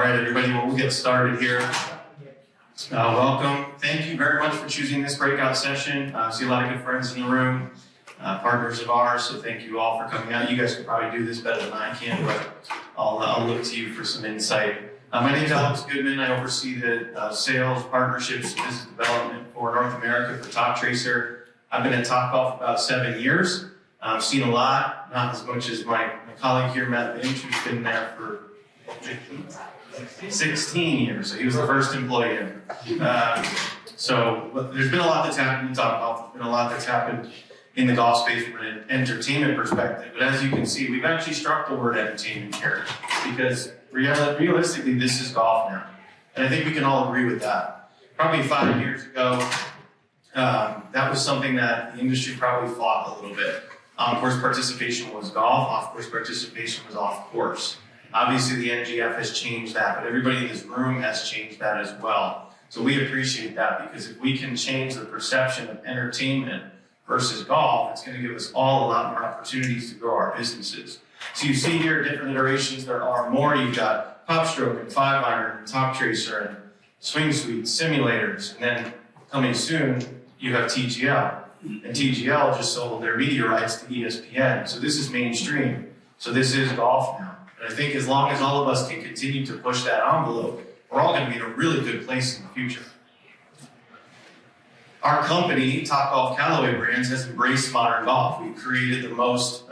right, everybody, well, we'll get started here. Welcome. Thank you very much for choosing this breakout session. I see a lot of good friends in the room, partners of ours, so thank you all for coming out. You guys can probably do this better than I can, but I'll look to you for some insight. My name is Goodman. I oversee the sales, partnerships, business development for North America for Toptracer. I've been at Topgolf about 7 years. I've seen a lot, not as much as my colleague here, Matt Lynch, who's been there for 16 years. So he was the first employee in. So there's been a lot that's happened in Topgolf. There's been a lot that's happened in the golf space from an entertainment perspective. But as you can see, we've actually struck the word entertainment here because realistically, this is golf now. And I think we can all agree with that. Probably 5 years ago, that was something that the industry probably fought a little bit. On-course participation was golf, off-course participation was off-course. Obviously, the NGF has changed that, but everybody in this room has changed that as well. So we appreciate that because if we can change the perception of entertainment versus golf, it's going to give us all a lot more opportunities to grow our businesses. So you see here different iterations. There are more. You've got Pop Stroke and 5-iron and Toptracer and Swing Suite simulators. And then coming soon, you have TGL. And TGL just sold their media rights to ESPN. So this is mainstream. So this is golf now. And I think as long as all of us can continue to push that envelope, we're all going to be in a really good place in the future. Our company, Topgolf Callaway Brands, has embraced modern golf. We've created the most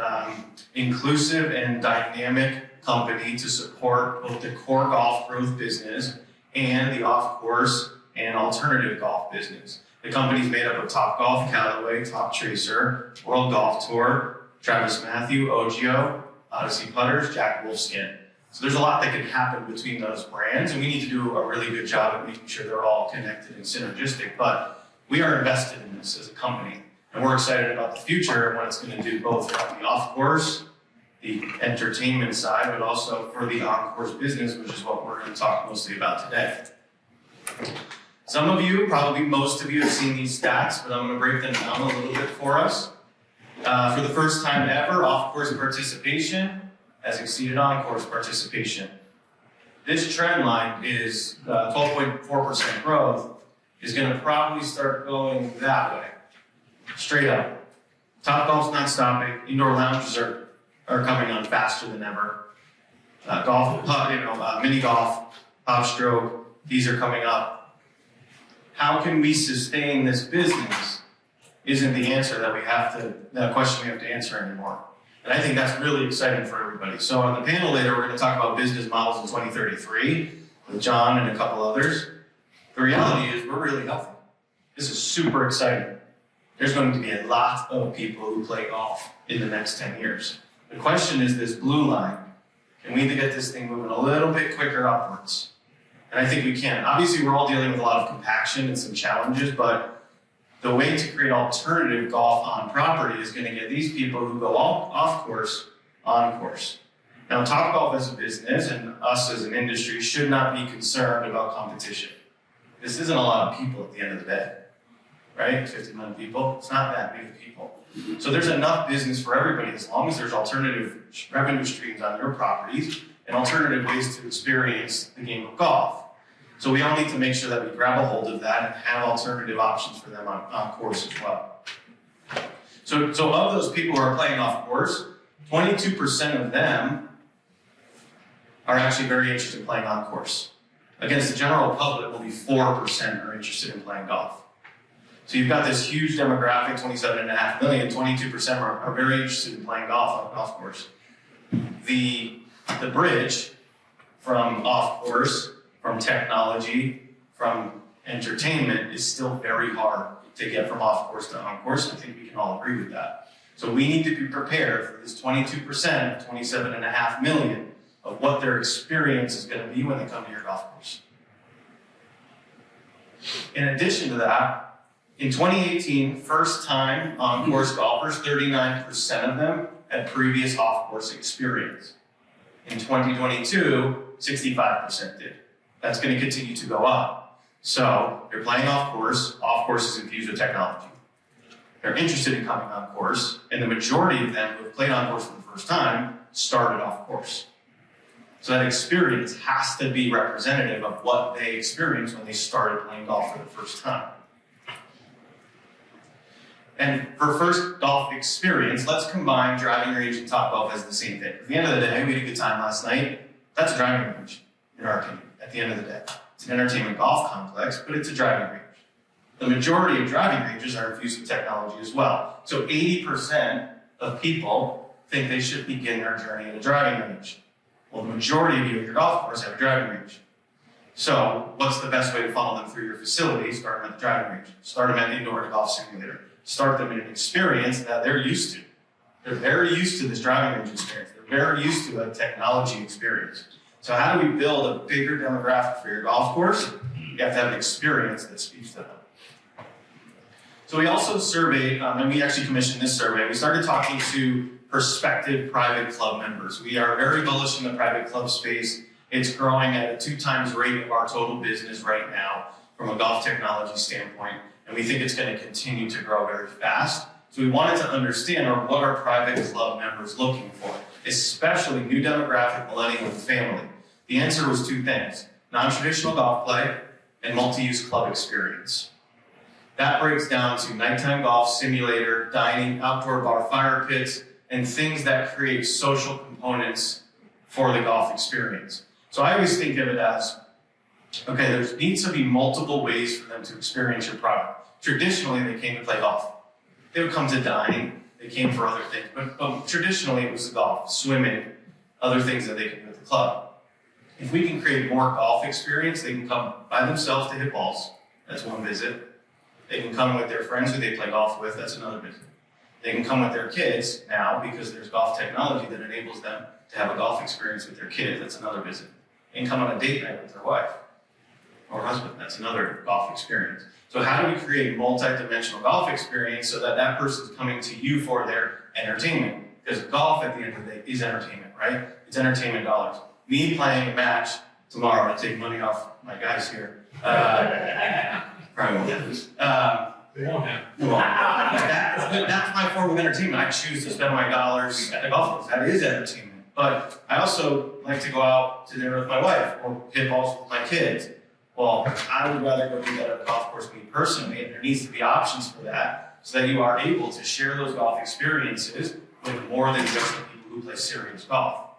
inclusive and dynamic company to support both the core golf growth business and the off-course and alternative golf business. The company's made up of Topgolf, Callaway, Toptracer, World Golf Tour, Travis Matthew, Ogio, Odyssey Putters, Jack Wolfskin. So there's a lot that can happen between those brands, and we need to do a really good job of making sure they're all connected and synergistic. But we are invested in this as a company, and we're excited about the future and what it's going to do both on the off-course, the entertainment side, but also for the on-course business, which is what we're going to talk mostly about today. Some of you, probably most of you, have seen these stats, but I'm going to break them down a little bit for us. For the first time ever, off-course participation has exceeded on-course participation. This trend line is 12.4% growth is going to probably start going that way, straight up. Topgolf's not stopping. Indoor lounges are coming on faster than ever. Mini golf, Pop Stroke, these are coming up. How can we sustain this business isn't the answer that question we have to answer anymore. And I think that's really exciting for everybody. So on the panel later, we're going to talk about business models in 2033 with John and a couple others. The reality is we're really healthy. This is super exciting. There's going to be a lot of people who play golf in the next 10 years. The question is this blue line. Can we get this thing moving a little bit quicker upwards? And I think we can. Obviously, we're all dealing with a lot of compaction and some challenges, but the way to create alternative golf on property is going to get these people who go off course on course. Now, Topgolf as a business and us as an industry should not be concerned about competition. This isn't a lot of people at the end of the day, right? 50 million people. It's not that many people. So there's enough business for everybody as long as there's alternative revenue streams on your properties and alternative ways to experience the game of golf. So we all need to make sure that we grab a hold of that and have alternative options for them on course as well. So of those people who are playing off course, 22% of them are actually very interested in playing on course. Against the general public, only 4% are interested in playing golf. So you've got this huge demographic, 27.5 million, 22% are very interested in playing golf on golf course. The bridge from off course, from technology, from entertainment is still very hard to get from off course to on course. I think we can all agree with that. So we need to be prepared for this 22% of 27.5 million of what their experience is going to be when they come to your golf course. In addition to that, in 2018, first-time on-course golfers, 39% of them had previous off-course experience. In 2022, 65% did. That's going to continue to go up. So you're playing off course is infused with technology. They're interested in coming on course, and the majority of them who have played on course for the first time started off course. So that experience has to be representative of what they experienced when they started playing golf for the first time. And for first golf experience, let's combine driving range and Topgolf as the same thing. At the end of the day, we had a good time last night. That's a driving range, in our opinion, at the end of the day. It's an entertainment golf complex, but it's a driving range. The majority of driving ranges are infused with technology as well. So 80% of people think they should begin their journey at a driving range. Well, the majority of you at your golf course have a driving range. So what's the best way to funnel them through your facility? Start them at the driving range. Start them at an indoor golf simulator. Start them in an experience that they're used to. They're very used to this driving range experience. They're very used to a technology experience. So how do we build a bigger demographic for your golf course? You have to have an experience that speaks to them. So we also surveyed, and we actually commissioned this survey. We started talking to prospective private club members. We are very bullish in the private club space. It's growing at a 2 times rate of our total business right now from a golf technology standpoint, and we think it's going to continue to grow very fast. So we wanted to understand what are private club members looking for, especially new demographic, millennial, and family. The answer was 2 things: non-traditional golf play and multi-use club experience. That breaks down to nighttime golf, simulator, dining, outdoor bar fire pits, and things that create social components for the golf experience. So I always think of it as, okay, there needs to be multiple ways for them to experience your product. Traditionally, they came to play golf. They would come to dine, they came for other things, but traditionally it was the golf, swimming, other things that they could do at the club. If we can create more golf experience, they can come by themselves to hit balls. That's one visit. They can come with their friends who they play golf with. That's another visit. They can come with their kids now because there's golf technology that enables them to have a golf experience with their kids. That's another visit. They can come on a date night with their wife or husband. That's another golf experience. So how do we create multi-dimensional golf experience so that that person's coming to you for their entertainment? Because golf at the end of the day is entertainment, right? It's entertainment dollars. Me playing a match tomorrow to take money off my guys here. Probably won't lose. They won't have. That's my form of entertainment. I choose to spend my dollars at the golf course. That is entertainment. But I also like to go out to dinner with my wife or hit balls with my kids. Well, I would rather go do that at a golf course me personally, and there needs to be options for that so that you are able to share those golf experiences with more than just the people who play serious golf.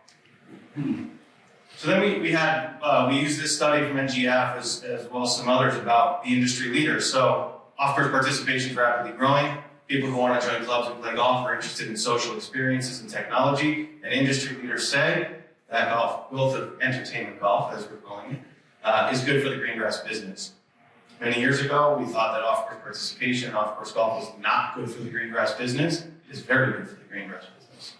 So then we used this study from NGF as well as some others about the industry leaders. So off-course participation is rapidly growing. People who want to join clubs and play golf are interested in social experiences and technology. And industry leaders say that golf, both of entertainment golf, as we're calling it, is good for the green grass business. Many years ago, we thought that off-course participation and off-course golf was not good for the green grass business. It is very good for the green grass business.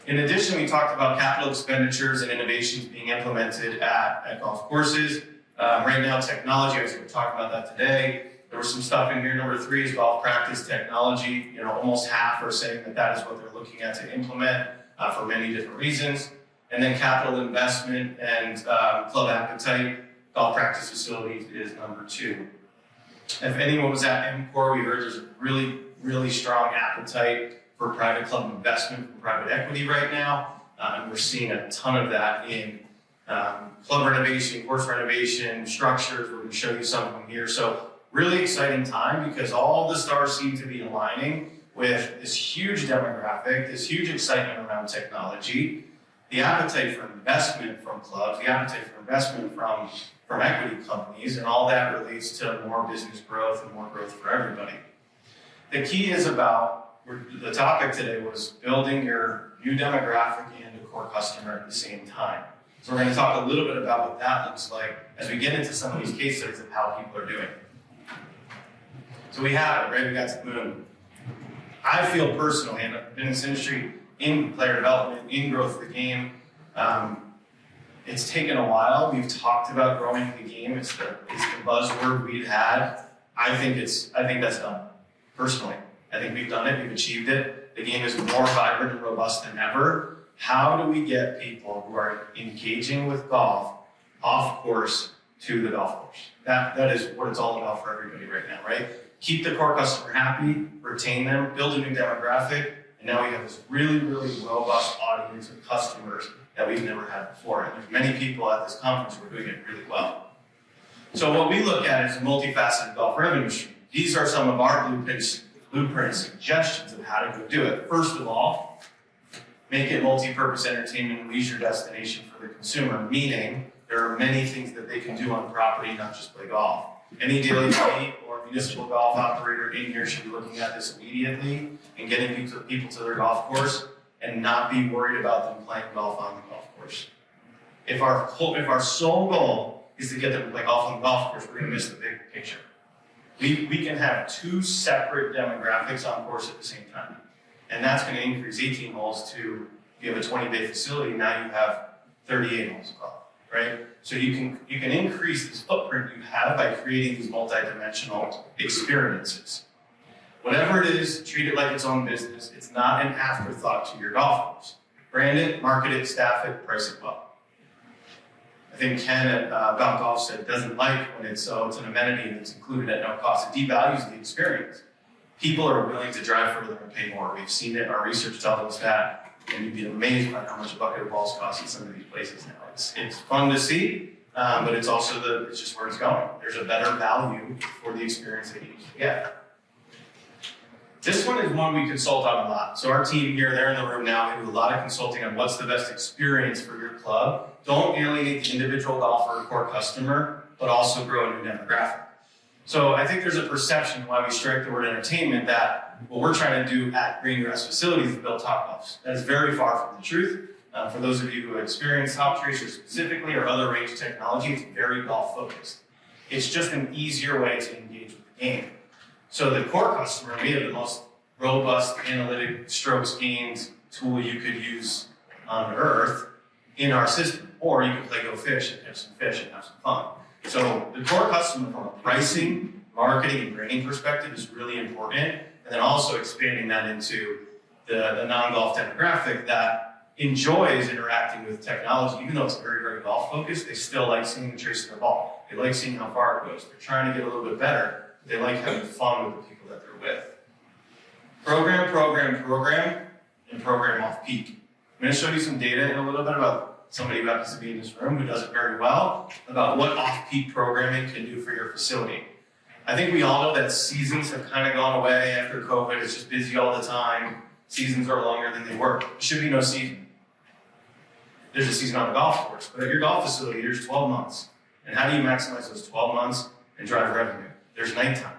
In addition, we talked about capital expenditures and innovations being implemented at golf courses. Right now, technology, I was going to talk about that today. There was some stuff in here. Number 3 is golf practice technology. Almost half are saying that that is what they're looking at to implement for many different reasons. And then capital investment and club appetite. Golf practice facilities is number 2. If anyone was at MCOR, we heard there's a really, really strong appetite for private club investment from private equity right now. And we're seeing a ton of that in club renovation, course renovation, structures. We're going to show you some of them here. So really exciting time because all the stars seem to be aligning with this huge demographic, this huge excitement around technology, the appetite for investment from clubs, the appetite for investment from equity companies, and all that relates to more business growth and more growth for everybody. The key is the topic today was building your new demographic and a core customer at the same time. So we're going to talk a little bit about what that looks like as we get into some of these case studies of how people are doing. So we have it, right? We got to the moon. I feel personally, and I've been in this industry in player development, in growth of the game. It's taken a while. We've talked about growing the game. It's the buzzword we've had. I think that's done. Personally, I think we've done it. We've achieved it. The game is more vibrant and robust than ever. How do we get people who are engaging with golf off course to the golf course? That is what it's all about for everybody right now, right? Keep the core customer happy, retain them, build a new demographic, and now we have this really, really robust audience of customers that we've never had before. And there's many people at this conference who are doing it really well. So what we look at is a multifaceted golf revenue stream. These are some of our blueprint suggestions of how to go do it. First of all, make it multi-purpose entertainment and leisure destination for the consumer, meaning there are many things that they can do on the property, not just play golf. Any daily fleet or municipal golf operator in here should be looking at this immediately and getting people to their golf course and not be worried about them playing golf on the golf course. If our sole goal is to get them to play golf on the golf course, we're going to miss the big picture. We can have two separate demographics on course at the same time. And that's going to increase 18 holes to, if you have a 20-bay facility, now you have 38 holes of golf, right? So you can increase this footprint you have by creating these multi-dimensional experiences. Whatever it is, treat it like its own business. It's not an afterthought to your golf course. Brand it, market it, staff it, price it well. I think Ken at About Golf said doesn't like when it's an amenity and it's included at no cost. It devalues the experience. People are willing to drive further and pay more. We've seen it. Our research tells us that, and you'd be amazed by how much a bucket of balls costs in some of these places now. It's fun to see, but it's also it's just where it's going. There's a better value for the experience that you used to get. This one is one we consult on a lot. So our team here, they're in the room now. We do a lot of consulting on what's the best experience for your club. Don't alienate the individual golfer or core customer, but also grow a new demographic. So I think there's a perception why we strike the word entertainment that what we're trying to do at Greengrass facilities is build Topgolfs. That is very far from the truth. For those of you who have experienced Toptracer specifically or other range technology, it's very golf focused. It's just an easier way to engage with the game. So the core customer, we have the most robust analytic strokes gains tool you could use on earth in our system. Or you can play Go Fish and catch some fish and have some fun. So the core customer from a pricing, marketing, and branding perspective is really important. And then also expanding that into the non-golf demographic that enjoys interacting with technology. Even though it's very, very golf focused, they still like seeing the trace of their ball. They like seeing how far it goes. They're trying to get a little bit better. They like having fun with the people that they're with. Program, and program off peak. I'm going to show you some data in a little bit about somebody who happens to be in this room who does it very well, about what off-peak programming can do for your facility. I think we all know that seasons have kind of gone away after COVID. It's just busy all the time. Seasons are longer than they were. There should be no season. There's a season on the golf course, but at your golf facility, there's 12 months. And how do you maximize those 12 months and drive revenue? There's nighttime.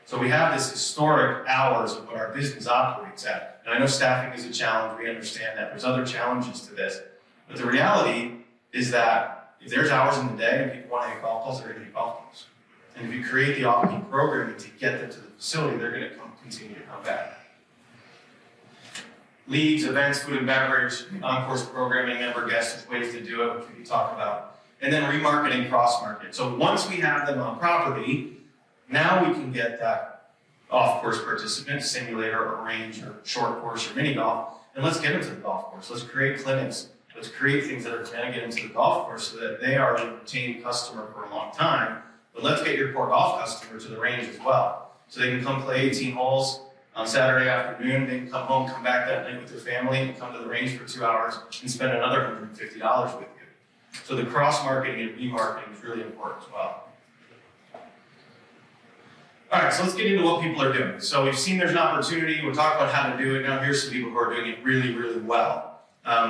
So we have this historic hours of what our business operates at. And I know staffing is a challenge. We understand that. There's other challenges to this. But the reality is that if there's hours in the day and people want to hit golf balls, they're going to hit golf balls. And if you create the off-peak programming to get them to the facility, they're going to continue to come back. Leagues, events, food and beverage, on-course programming, member guests, ways to do it, which we can talk about. And then remarketing, cross-market. So once we have them on property, now we can get that off-course participant, simulator or range or short course or mini golf, and let's get them to the golf course. Let's create clinics. Let's create things that are going to get them to the golf course so that they are a retained customer for a long time. But let's get your core golf customer to the range as well. So they can come play 18 holes on Saturday afternoon. They can come home, come back that night with their family, and come to the range for 2 hours and spend another $150 with you. So the cross-marketing and remarketing is really important as well. All right, so let's get into what people are doing. So we've seen there's an opportunity. We'll talk about how to do it. Now here's some people who are doing it really, really well.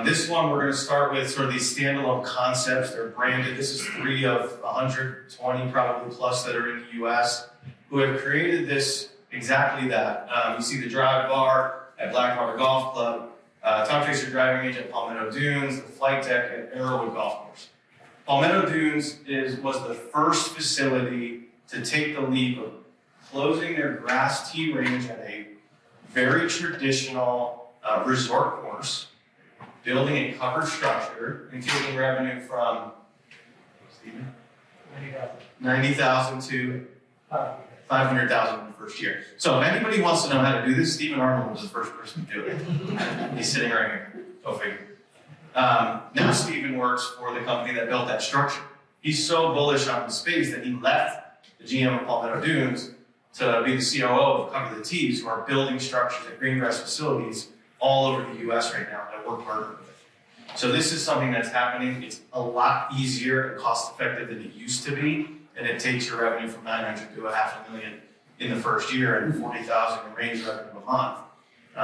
This one, we're going to start with sort of these standalone concepts. They're branded. This is 3 of 120 probably plus that are in the US who have created this, exactly that. You see the drive bar at Blackwater Golf Club, Toptracer driving range at Palmetto Dunes, the flight deck at Arrowwood Golf Course. Palmetto Dunes was the first facility to take the leap of closing their grass tee range at a very traditional resort course, building a covered structure, and taking revenue from Stephen? $90,000 to $500,000 in the first year. So if anybody wants to know how to do this, Stephen Arnold was the first person to do it. He's sitting right here. Go figure. Now Stephen works for the company that built that structure. He's so bullish on the space that he left the GM of Palmetto Dunes to be the COO of Cover the Tees, who are building structures at Greengrass facilities all over the US right now that we're partnered with. So this is something that's happening. It's a lot easier and cost effective than it used to be, and it takes your revenue from 900 to $500,000 in the first year and 40,000 in range revenue a month.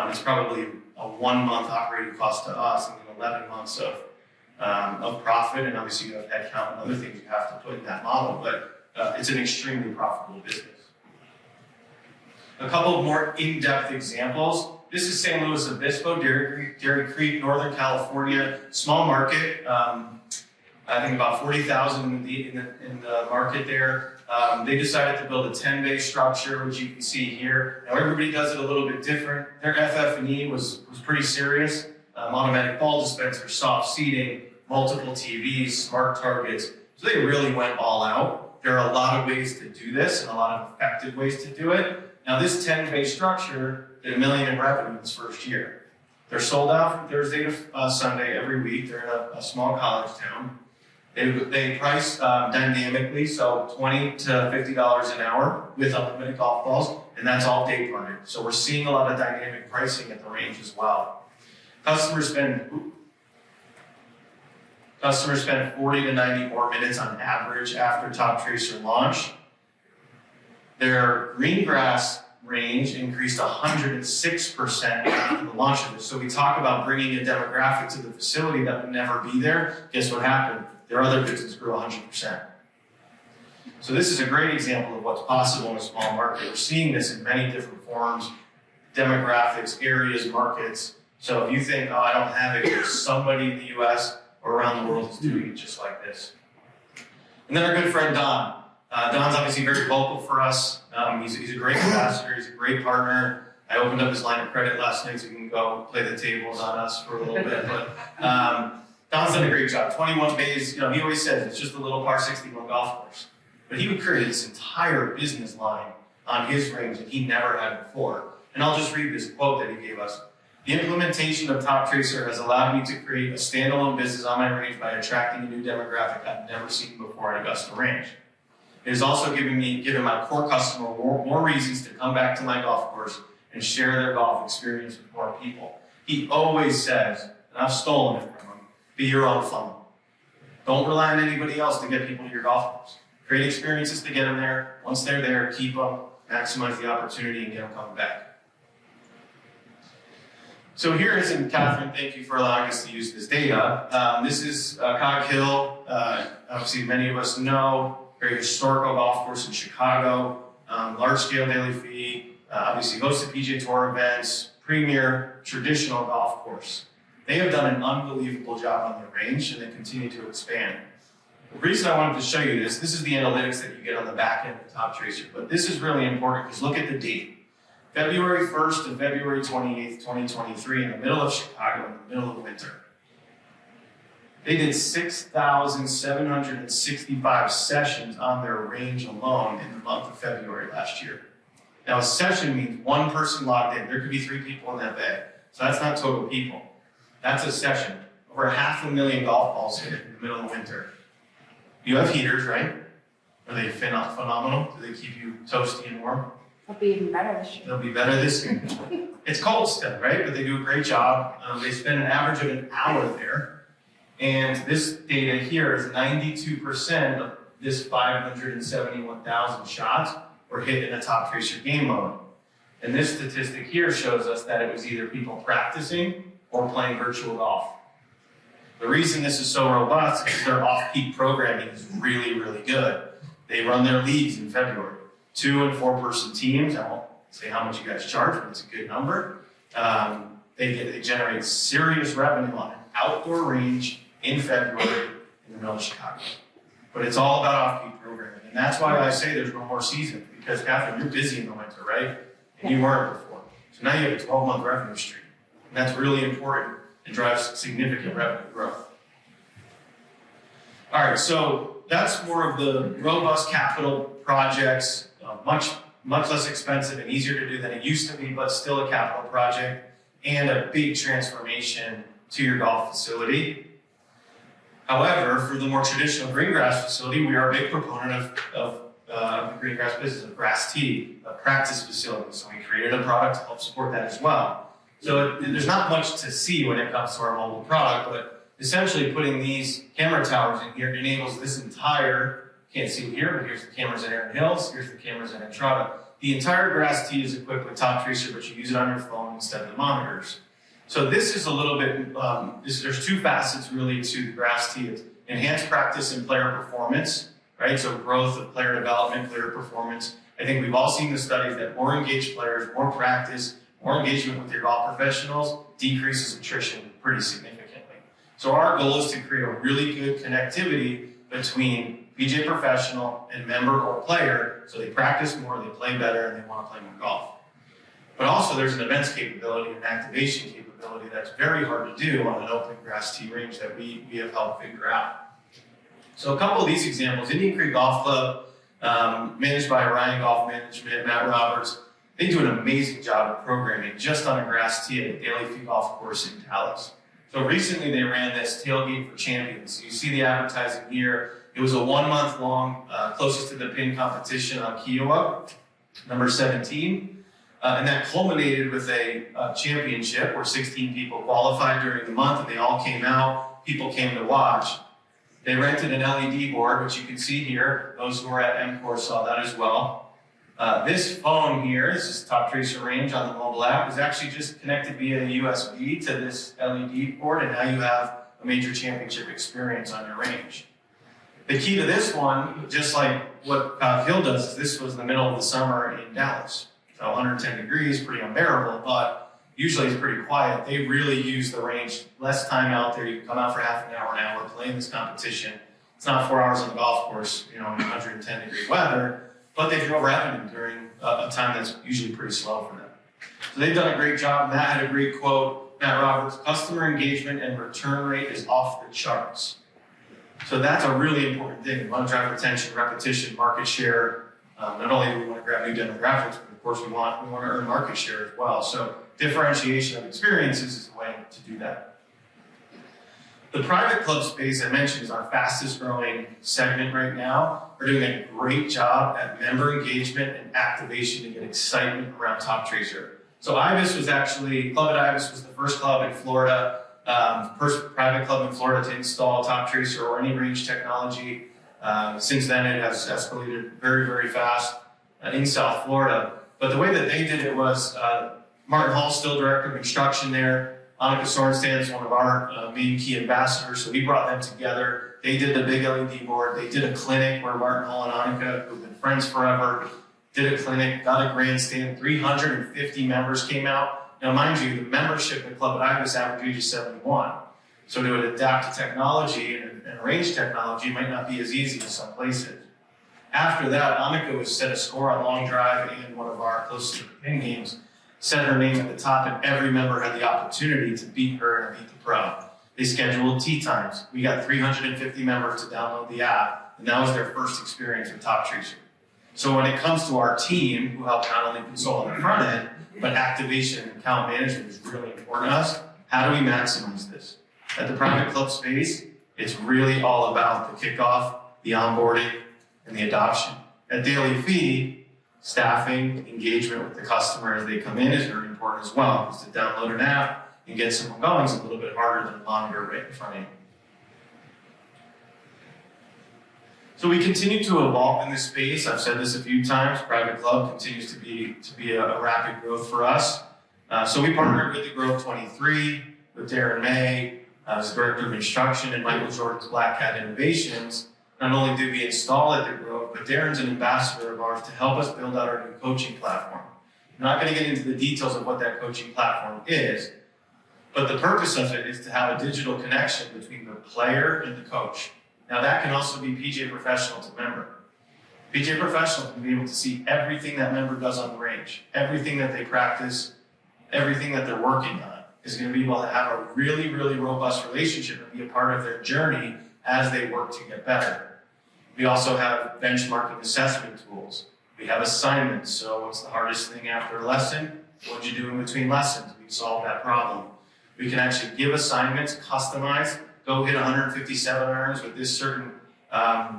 It's probably a 1 month operating cost to us and then 11 months of profit, and obviously you have headcount and other things you have to put in that model, but it's an extremely profitable business. A couple of more in-depth examples. This is San Luis Obispo, Dairy Creek, Northern California, small market. I think about 40,000 in the market there. They decided to build a 10-bay structure, which you can see here. Now everybody does it a little bit different. Their FF&E was pretty serious. Automatic ball dispenser, soft seating, multiple TVs, smart targets. So they really went all out. There are a lot of ways to do this and a lot of effective ways to do it. Now this 10-bay structure did $1 million in revenue this first year. They're sold out from Thursday to Sunday every week. They're in a small college town. They price dynamically, so $20 to $50 an hour with unlimited golf balls, and that's all day parted. So we're seeing a lot of dynamic pricing at the range as well. Customers spend 40 to 90 more minutes on average after Toptracer launch. Their green grass range increased 106% after the launch of this. So we talk about bringing a demographic to the facility that would never be there. Guess what happened? Their other business grew 100%. So this is a great example of what's possible in a small market. We're seeing this in many different forms, demographics, areas, markets. So if you think, oh, I don't have it, there's somebody in the US or around the world is doing it just like this. And then our good friend Don. Don's obviously very vocal for us. He's a great ambassador, he's a great partner. I opened up his line of credit last night so he can go play the tables on us for a little bit. But Don's done a great job. 21 bays, he always says it's just a little par 61 golf course. But he would create this entire business line on his range that he never had before. And I'll just read this quote that he gave us. The implementation of Toptracer has allowed me to create a standalone business on my range by attracting a new demographic I've never seen before at Augusta Range. It has also given my core customer more reasons to come back to my golf course and share their golf experience with more people. He always says, and I've stolen it from him, be your own funnel. Don't rely on anybody else to get people to your golf course. Create experiences to get them there. Once they're there, keep them, maximize the opportunity, and get them coming back. So here is, and Catherine, thank you for allowing us to use this data. This is Cog Hill. Obviously, many of us know, very historical golf course in Chicago, large-scale daily fee, obviously hosted PGA Tour events, premier traditional golf course. They have done an unbelievable job on their range, and they continue to expand. The reason I wanted to show you this is the analytics that you get on the back end of Toptracer, but this is really important because look at the date. February 1st to February 28th, 2023, in the middle of Chicago, in the middle of winter. They did 6,765 sessions on their range alone in the month of February last year. Now, a session means one person logged in. There could be 3 people in that bay. So that's not total people. That's a session. Over 500,000 golf balls hit in the middle of winter. You have heaters, right? Are they phenomenal? Do they keep you toasty and warm? They'll be even better this year. They'll be better this year. It's cold still, right? But they do a great job. They spend an average of an hour there. And this data here is 92% of this 571,000 shots were hit in a Toptracer game mode. And this statistic here shows us that it was either people practicing or playing virtual golf. The reason this is so robust is their off-peak programming is really, really good. They run their leagues in February. 2- and 4-person teams. I won't say how much you guys charge, but it's a good number. They generate serious revenue on an outdoor range in February in the middle of Chicago. But it's all about off-peak programming. And that's why I say there's one more season. Because, Catherine, you're busy in the winter, right? And you weren't before. So now you have a 12-month revenue stream. And that's really important and drives significant revenue growth. All right, so that's more of the robust capital projects. Much less expensive and easier to do than it used to be, but still a capital project and a big transformation to your golf facility. However, for the more traditional green grass facility, we are a big proponent of the green grass business, of grass tee, a practice facility. So we created a product to help support that as well. So there's not much to see when it comes to our mobile product, but essentially putting these camera towers in here enables this entire, can't see it here, but here's the cameras in Erin Hills, here's the cameras in Entrada. The entire grass tee is equipped with Toptracer, but you use it on your phone instead of the monitors. So this is a little bit, there's two facets really to the grass tee. It's enhanced practice and player performance, right? So growth of player development, player performance. I think we've all seen the studies that more engaged players, more practice, more engagement with your golf professionals decreases attrition pretty significantly. So our goal is to create a really good connectivity between PGA professional and member or player, so they practice more, they play better, and they want to play more golf. But also there's an events capability and activation capability that's very hard to do on an open grass tee range that we have helped figure out. So a couple of these examples, Indian Creek Golf Club, managed by Ryan Golf Management, Matt Roberts, they do an amazing job of programming just on a grass tee at a Daily Fee golf course in Dallas. So recently they ran this Tailgate for Champions. You see the advertising here. It was a 1 month long, closest to the pin competition on Kiowa, number 17. And that culminated with a championship where 16 people qualified during the month and they all came out. People came to watch. They rented an LED board, which you can see here. Those who were at MCOR saw that as well. This phone here, this is Toptracer Range on the mobile app, is actually just connected via USB to this LED board, and now you have a major championship experience on your range. The key to this one, just like what Hill does, is this was in the middle of the summer in Dallas. So 110 degrees, pretty unbearable, but usually it's pretty quiet. They really use the range, less time out there. You can come out for half an hour, playing this competition. It's not 4 hours on the golf course, in 110 degree weather. But they drove revenue during a time that's usually pretty slow for them. So they've done a great job. Matt had a great quote. Matt Roberts, customer engagement and return rate is off the charts. So that's a really important thing. We want to drive retention, repetition, market share. Not only do we want to grab new demographics, but of course we want to earn market share as well. So differentiation of experiences is a way to do that. The private club space I mentioned is our fastest growing segment right now. We're doing a great job at member engagement and activation to get excitement around Toptracer. So Club at Ibis was the first club in Florida, first private club in Florida to install Toptracer or any range technology. Since then it has escalated very, very fast in South Florida. But the way that they did it was Martin Hall, still director of construction there. Annika Sorenstam is one of our main key ambassadors, so we brought them together. They did the big LED board. They did a clinic where Martin Hall and Annika, who've been friends forever, did a clinic, got a grandstand. 350 members came out. Now, mind you, the membership at Club at Ibis average age is 71. So to adapt to technology and arrange technology might not be as easy as some places. After that, Annika was set a score on long drive and one of our closest pin games. Set her name at the top, and every member had the opportunity to beat her and beat the pro. They scheduled tee times. We got 350 members to download the app, and that was their first experience with Toptracer. So when it comes to our team, who help not only console on the front end, but activation and account management is really important to us. How do we maximize this? At the private club space, it's really all about the kickoff, the onboarding, and the adoption. At Daily Fee, staffing, engagement with the customer as they come in is very important as well. Because to download an app and get someone going is a little bit harder than a monitor right in front of you. So we continue to evolve in this space. I've said this a few times. Private club continues to be a rapid growth for us. So we partnered with the TechCon23, with Darren May, as director of instruction, and Michael Jordan's Black Hat Innovations. Not only did we install it to grow, but Darren's an ambassador of ours to help us build out our new coaching platform. I'm not going to get into the details of what that coaching platform is, but the purpose of it is to have a digital connection between the player and the coach. Now that can also be PGA professional to member. PGA professional can be able to see everything that member does on the range, everything that they practice, everything that they're working on is going to be able to have a really, really robust relationship and be a part of their journey as they work to get better. We also have benchmarking assessment tools. We have assignments. So what's the hardest thing after a lesson? What did you do in between lessons? We solve that problem. We can actually give assignments, customize, go hit 157 irons with this certain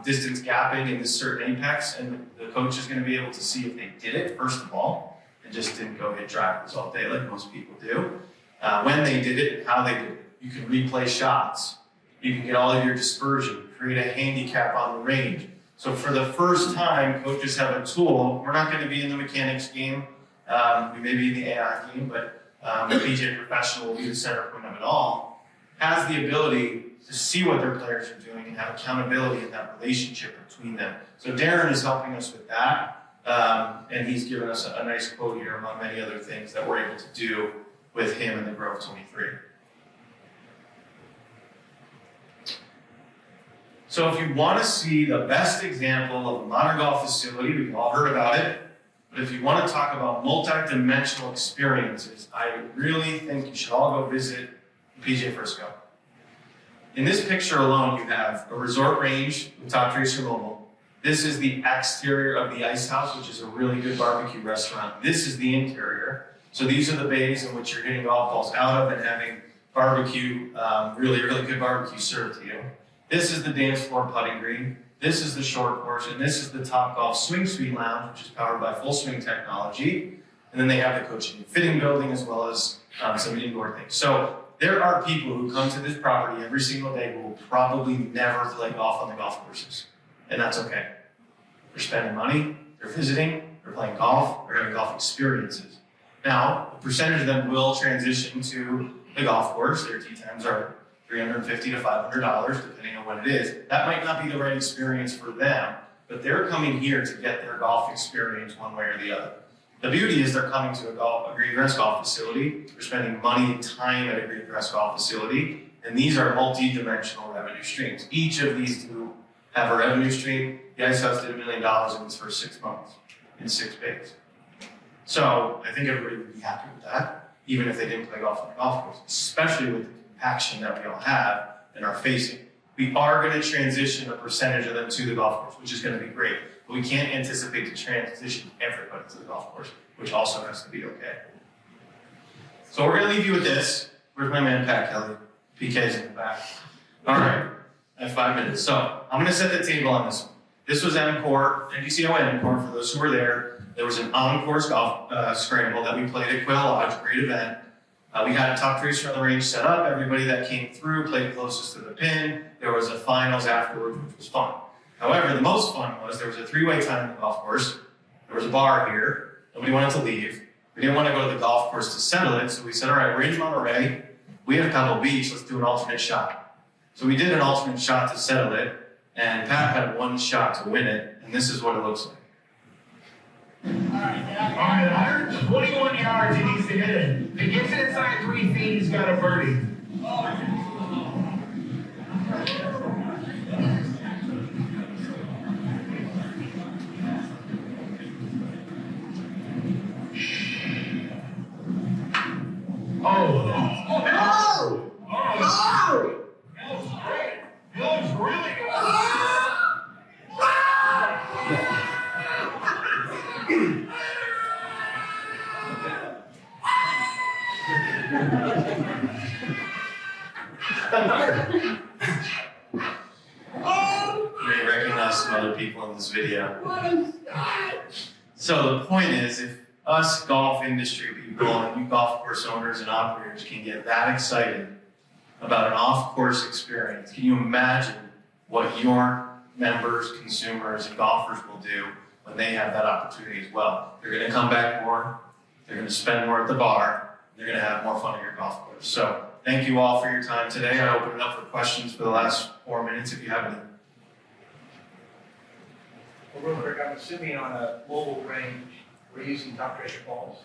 distance gapping and this certain apex, and the coach is going to be able to see if they did it, first of all, and just didn't go hit drives all day like most people do. When they did it and how they did it. You can replay shots. You can get all of your dispersion, create a handicap on the range. So for the first time, coaches have a tool. We're not going to be in the mechanics game. We may be in the AI game, but the PJ professional will be the center point of it all. Has the ability to see what their players are doing and have accountability in that relationship between them. So Darren is helping us with that, and he's given us a nice quote here among many other things that we're able to do with him in the Grove 23. So if you want to see the best example of a modern golf facility, we've all heard about it, but if you want to talk about multi-dimensional experiences, I really think you should all go visit PJ Frisco. In this picture alone, you have a resort range with Toptracer Mobile. This is the exterior of the Ice House, which is a really good barbecue restaurant. This is the interior. So these are the bays in which you're hitting golf balls out of and having barbecue, really good barbecue served to you. This is the dance floor putting green. This is the short course, and this is the Top Golf Swing Suite Lounge, which is powered by Full Swing technology. And then they have the coaching and fitting building as well as some indoor things. So there are people who come to this property every single day who will probably never play golf on the golf courses. And that's okay. They're spending money, they're visiting, they're playing golf, they're having golf experiences. Now, a percentage of them will transition to the golf course. Their tee times are $350 to $500, depending on what it is. That might not be the right experience for them, but they're coming here to get their golf experience one way or the other. The beauty is they're coming to a green grass golf facility. They're spending money and time at a green grass golf facility, and these are multi-dimensional revenue streams. Each of these two have a revenue stream. The Ice House did $1 million in its first 6 months, in 6 bays. So I think everybody would be happy with that, even if they didn't play golf on the golf course, especially with the compaction that we all have and are facing. We are going to transition a percentage of them to the golf course, which is going to be great. But we can't anticipate to transition everybody to the golf course, which also has to be okay. So we're going to leave you with this. Where's my man, Pat Kelly? PK's in the back. All right, I have 5 minutes. So I'm going to set the table on this one. This was Encore, NGCO Encore, for those who were there. There was an on-course golf scramble that we played at Quail Lodge, great event. We had a Toptracer on the range set up. Everybody that came through played closest to the pin. There was a finals afterwards, which was fun. However, the most fun was there was a 3-way tie on the golf course. There was a bar here. Nobody wanted to leave. We didn't want to go to the golf course to settle it, so we said, all right, we're in Monterey. We have Pebble Beach. Let's do an alternate shot. So we did an alternate shot to settle it, and Pat had 1 shot to win it, and this is what it looks like. All right, 121 yards he needs to hit it. If he gets it inside 3 feet, he's got a birdie. You may recognize some other people in this video. So the point is, if us golf industry people and you golf course owners and operators can get that excited about an off-course experience, can you imagine what your members, consumers, and golfers will do when they have that opportunity as well? They're going to come back more, they're going to spend more at the bar, they're going to have more fun at your golf course. So thank you all for your time today. I open it up for questions for the last 4 minutes if you have any. Well, real quick, I'm assuming on a mobile range, we're using Toptracer balls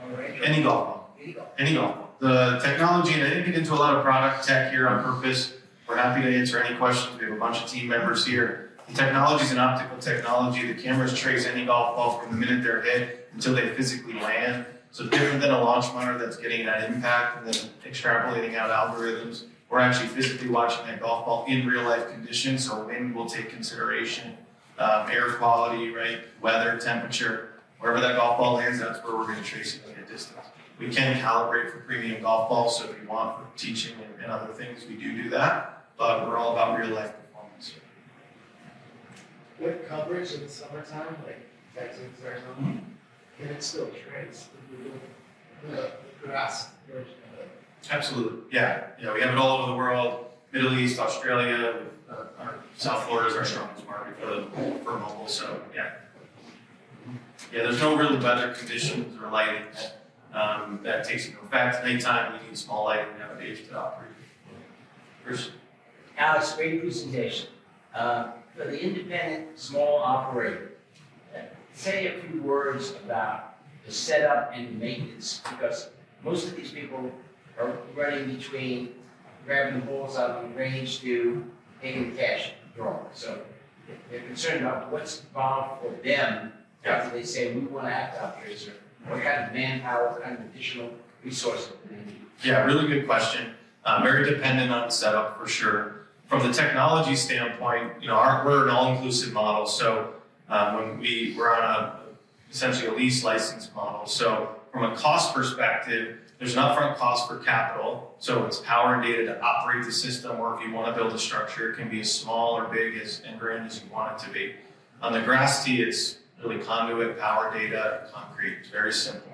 on the range? Any golf ball. Any golf. Any golf ball. The technology, and I didn't get into a lot of product tech here on purpose. We're happy to answer any questions. We have a bunch of team members here. The technology is an optical technology. The cameras trace any golf ball from the minute they're hit until they physically land. So different than a launch monitor that's getting that impact and then extrapolating out algorithms. We're actually physically watching that golf ball in real life conditions. So wind will take consideration, air quality, right, weather, temperature. Wherever that golf ball lands, that's where we're going to trace it at a distance. We can calibrate for premium golf balls, so if you want for teaching and other things, we do that. But we're all about real life performance. With coverage in the summertime, like Texas, Arizona, can it still trace the grass version of it? Absolutely, yeah. We have it all over the world. Middle East, Australia, our South Florida is our strongest market for mobile. So yeah, there's no real weather conditions or lighting that takes into effect. Nighttime, you need small lighting nowadays to operate. Bruce? Alex, great presentation. For the independent small operator, say a few words about the setup and maintenance, because most of these people are running between grabbing the balls out of the range to taking the cash drawing. So they're concerned about what's involved for them after they say, we want to have Toptracer. What kind of manpower, what kind of additional resources do they need? Yeah, really good question. Very dependent on setup for sure. From the technology standpoint, we're an all-inclusive model. So when we're on essentially a lease license model. So from a cost perspective, there's an upfront cost for capital. So it's power and data to operate the system, or if you want to build a structure, it can be as small or big and grand as you want it to be. On the grass tee, it's really conduit, power, data, and concrete. It's very simple.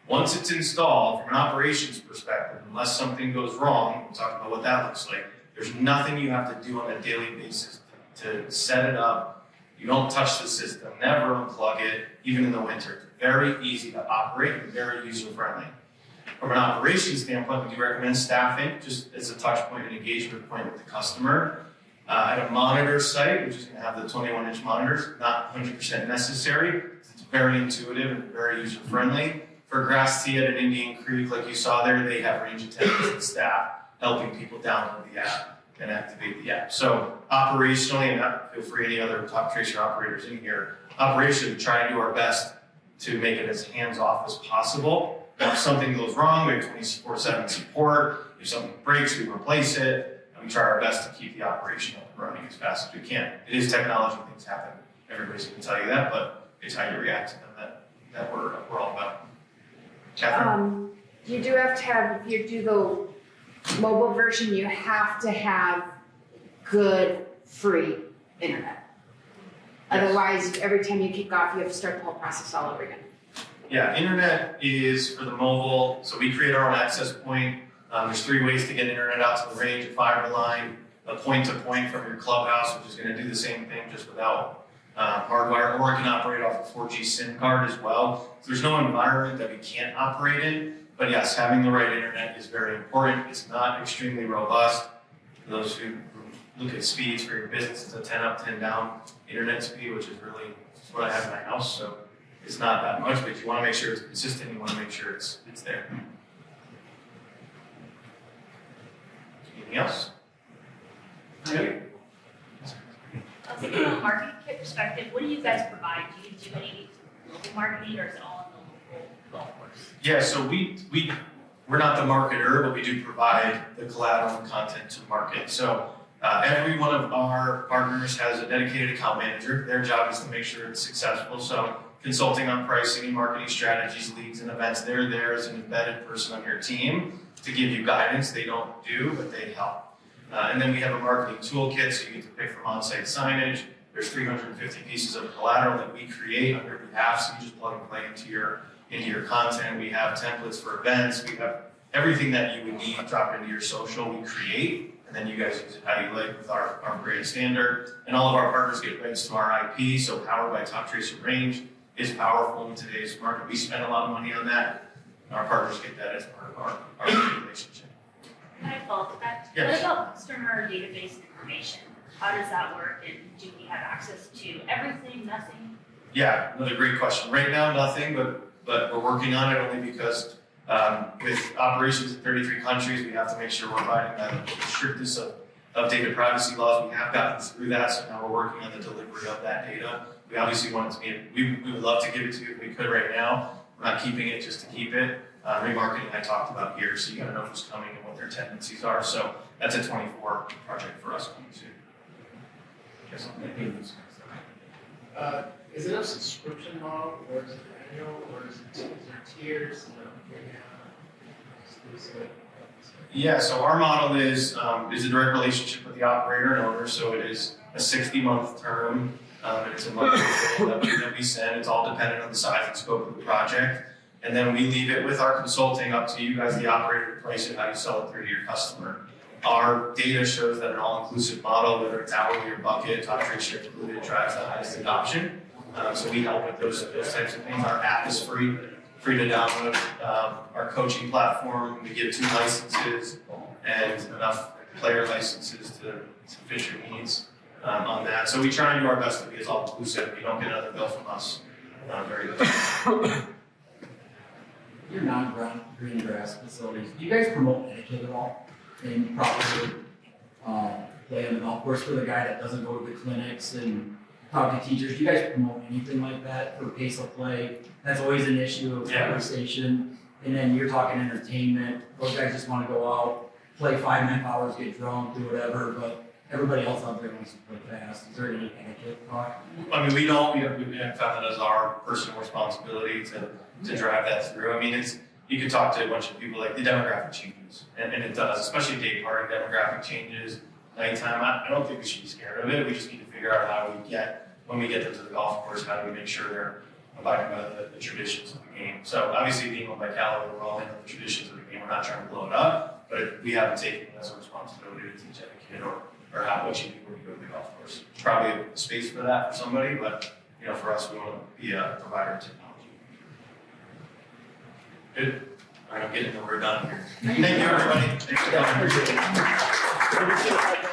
Once it's installed, from an operations perspective, unless something goes wrong, we'll talk about what that looks like. There's nothing you have to do on a daily basis to set it up. You don't touch the system, never unplug it, even in the winter. It's very easy to operate and very user-friendly. From an operations standpoint, we do recommend staffing, just as a touch point and engagement point with the customer. At a monitor site, which is going to have the 21-inch monitors, not 100% necessary. It's very intuitive and very user-friendly. For grass tee at an Indian Creek, like you saw there, they have range attendants and staff helping people download the app and activate the app. So operationally, and feel free any other Toptracer operators in here, operationally, we try and do our best to make it as hands-off as possible. If something goes wrong, we have 24/7 support. If something breaks, we replace it. And we try our best to keep the operation up and running as fast as we can. It is technology, things happen. Everybody's going to tell you that, but it's how you react to them that we're all about. Catherine? You do have to have, if you do the mobile version, you have to have good free internet. Yes. Otherwise, every time you kick off, you have to start the whole process all over again. Yeah, internet is for the mobile, so we create our own access point. There's 3 ways to get internet out to the range: a fiber line, a point-to-point from your clubhouse, which is going to do the same thing just without hardwire, or it can operate off a 4G SIM card as well. So there's no environment that we can't operate in, but yes, having the right internet is very important. It's not extremely robust. For those who look at speeds for your business, it's a 10 up, 10 down internet speed, which is really what I have in my house. So it's not that much, but you want to make sure it's consistent. You want to make sure it's there. Anything else? Yeah. From a marketing kit perspective, what do you guys provide? Do you do any local marketing, or is it all in the local golf course? Yeah, so we're not the marketer, but we do provide the collateral and content to market. So every one of our partners has a dedicated account manager. Their job is to make sure it's successful. So consulting on pricing and marketing strategies, leads, and events, they're there as an embedded person on your team to give you guidance. They don't do, but they help. And then we have a marketing toolkit, so you get to pick from on-site signage. There's 350 pieces of collateral that we create on your behalf, so you just plug and play into your content. We have templates for events. We have everything that you would need to drop into your social, we create, and then you guys use it how you like with our brand standard. And all of our partners get rights to our IP, so Powered by Toptracer Range is powerful in today's market. We spend a lot of money on that, and our partners get that as part of our relationship. Can I follow up with that? Yes. What about customer database information? How does that work, and do we have access to everything, nothing? Yeah, another great question. Right now, nothing, but we're working on it only because with operations in 33 countries, we have to make sure we're abiding by the strictest of data privacy laws. We have gotten through that, so now we're working on the delivery of that data. We obviously want it to be, we would love to give it to you if we could right now. We're not keeping it just to keep it. Remarketing I talked about here, so you gotta know who's coming and what their tendencies are. So that's a 24 project for us coming soon. Yes, Is it a subscription model, or is it annual, or is there tiers? Yeah, so our model is a direct relationship with the operator and owner, so it is a 60-month term. It's a monthly bill that we send. It's all dependent on the size and scope of the project. And then we leave it with our consulting up to you guys, the operator, to price it how you sell it through to your customer. Our data shows that an all-inclusive model, whether it's hourly or bucket, Toptracer included, drives the highest adoption. So we help with those types of things. Our app is free to download. Our coaching platform, we give 2 licenses and enough player licenses to fit your needs on that. So we try and do our best to be as all-inclusive. You don't get another bill from us very good. Your non-green grass facilities, do you guys promote etiquette at all? And properly play on the golf course for the guy that doesn't go to the clinics and talk to teachers? Do you guys promote anything like that for pace of play? That's always an issue of conversation. And then you're talking entertainment. Those guys just want to go out, play 5.5 hours, get drunk, do whatever, but everybody else out there wants to play fast. Is there any etiquette talk? I mean, we found that as our personal responsibility to drive that through. I mean, you could talk to a bunch of people, like the demographic changes, and it does, especially day party demographic changes, nighttime. I don't think we should be scared of it. We just need to figure out how when we get them to the golf course, how do we make sure they're abiding by the traditions of the game. So obviously being owned by Cali, we're all in the traditions of the game. We're not trying to blow it up, but we haven't taken it as a responsibility to teach etiquette or how what you do when you go to the golf course. Probably a space for that for somebody, but for us, we want to be a provider of technology. Good. All right, I'm getting the word done here. Thank you, everybody. Thanks for coming.